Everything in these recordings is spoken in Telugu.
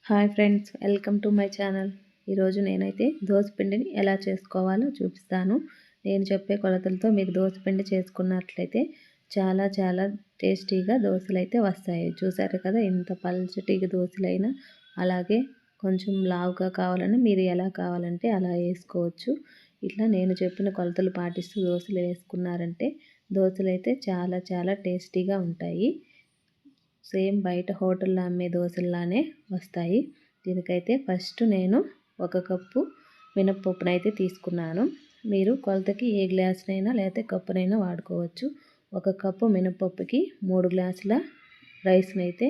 Hi friends, welcome to my channel. ఈరోజు నేనైతే దోసపిండిని ఎలా చేసుకోవాలో చూపిస్తాను. నేను చెప్పే కొలతలతో మీరు దోసపిండి చేసుకున్నట్లయితే చాలా చాలా టేస్టీగా దోశలు అయితే వస్తాయి. చూసారు కదా, ఇంత పల్చటి దోశలైనా అలాగే కొంచెం లావుగా కావాలని మీరు ఎలా కావాలంటే అలా వేసుకోవచ్చు. ఇట్లా నేను చెప్పిన కొలతలు పాటిస్తూ దోశలు వేసుకున్నారంటే దోశలు అయితే చాలా చాలా టేస్టీగా ఉంటాయి. సేమ్ బయట హోటల్లో అమ్మే దోశల్లానే వస్తాయి. దీనికైతే ఫస్ట్ నేను 1 కప్పు మినప్పప్పునైతే తీసుకున్నాను. మీరు కొలతకి ఏ గ్లాసునైనా లేకపోతే కప్పునైనా వాడుకోవచ్చు. 1 కప్పు మినప్పప్పుకి 3 గ్లాసుల రైస్ని అయితే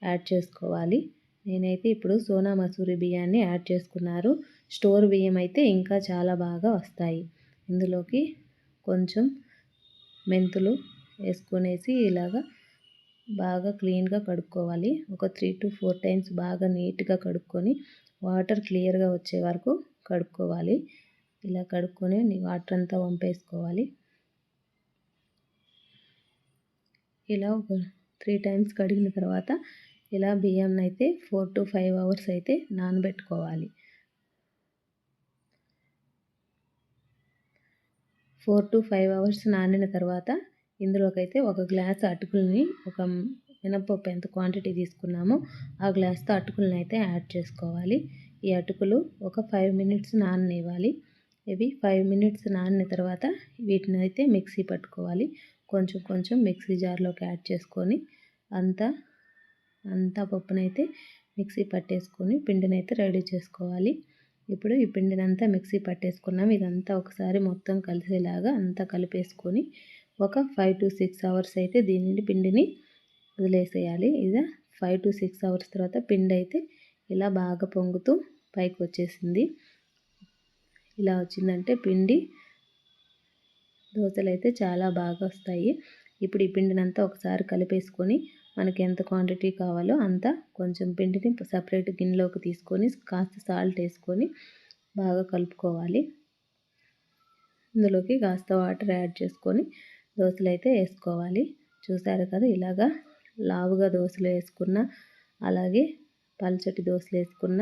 యాడ్ చేసుకోవాలి. నేనైతే ఇప్పుడు సోనా మసూరి బియ్యాన్ని యాడ్ చేసుకున్నారు. స్టోర్ బియ్యం అయితే ఇంకా చాలా బాగా వస్తాయి. ఇందులోకి కొంచెం మెంతులు వేసుకునేసి ఇలాగా బాగా క్లీన్గా కడుక్కోవాలి. ఒక 3 to 4 టైమ్స్ బాగా నీట్గా కడుక్కొని వాటర్ క్లియర్గా వచ్చే వరకు కడుక్కోవాలి. ఇలా కడుక్కొని వాటర్ అంతా వంపేసుకోవాలి. ఇలా ఒక 3 టైమ్స్ కడిగిన తర్వాత ఇలా బియ్యం అయితే 4 to 5 అవర్స్ అయితే నానబెట్టుకోవాలి. 4 to 5 అవర్స్ నానిన తర్వాత ఇందులోకైతే 1 గ్లాస్ అటుకుల్ని, ఒక మినపప్పు ఎంత క్వాంటిటీ తీసుకున్నామో ఆ గ్లాస్తో అటుకులను అయితే యాడ్ చేసుకోవాలి. ఈ అటుకులు ఒక 5 మినిట్స్ నాననివ్వాలి. ఇవి 5 మినిట్స్ నానిన తర్వాత వీటిని అయితే మిక్సీ పట్టుకోవాలి. కొంచెం కొంచెం మిక్సీ జార్లోకి యాడ్ చేసుకొని అంతా పప్పునైతే మిక్సీ పట్టేసుకొని పిండినైతే రెడీ చేసుకోవాలి. ఇప్పుడు ఈ పిండినంతా మిక్సీ పట్టేసుకున్నాం. ఇదంతా ఒకసారి మొత్తం కలిసేలాగా అంతా కలిపేసుకొని ఒక 5 to 6 అవర్స్ అయితే పిండిని వదిలేసేయాలి. ఇది 5 to 6 అవర్స్ తర్వాత పిండి అయితే ఇలా బాగా పొంగుతూ పైకి వచ్చేసింది. ఇలా వచ్చిందంటే పిండి దోశలు అయితే చాలా బాగా వస్తాయి. ఇప్పుడు ఈ పిండినంతా ఒకసారి కలిపేసుకొని మనకి ఎంత క్వాంటిటీ కావాలో అంత కొంచెం పిండిని సపరేట్ గిన్నెలోకి తీసుకొని కాస్త సాల్ట్ వేసుకొని బాగా కలుపుకోవాలి. ఇందులోకి కాస్త వాటర్ యాడ్ చేసుకొని దోశలు అయితే వేసుకోవాలి. చూసారు కదా, ఇలాగా లావుగా దోశలు వేసుకున్న అలాగే పల్చటి దోశలు వేసుకున్న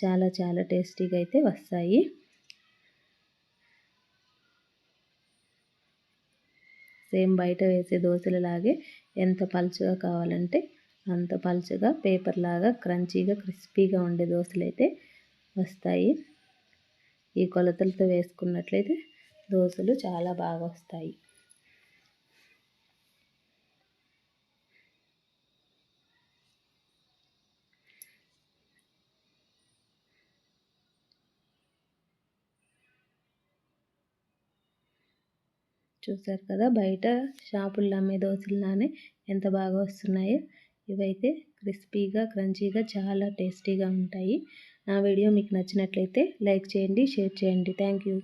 చాలా చాలా టేస్టీగా అయితే వస్తాయి. సేమ్ బయట వేసే దోశలలాగే ఎంత పలుచగా కావాలంటే అంత పలుచగా పేపర్ లాగా క్రంచీగా క్రిస్పీగా ఉండే దోశలు అయితే వస్తాయి. ఈ కొలతలతో వేసుకున్నట్లయితే దోశలు చాలా బాగా వస్తాయి. చూసారు కదా, బయట షాపుల్లో అమ్మే దోశల్లానే ఎంత బాగా వస్తున్నాయో. ఇవైతే క్రిస్పీగా క్రంచీగా చాలా టేస్టీగా ఉంటాయి. నా వీడియో మీకు నచ్చినట్లయితే లైక్ చేయండి, షేర్ చేయండి. Thank you.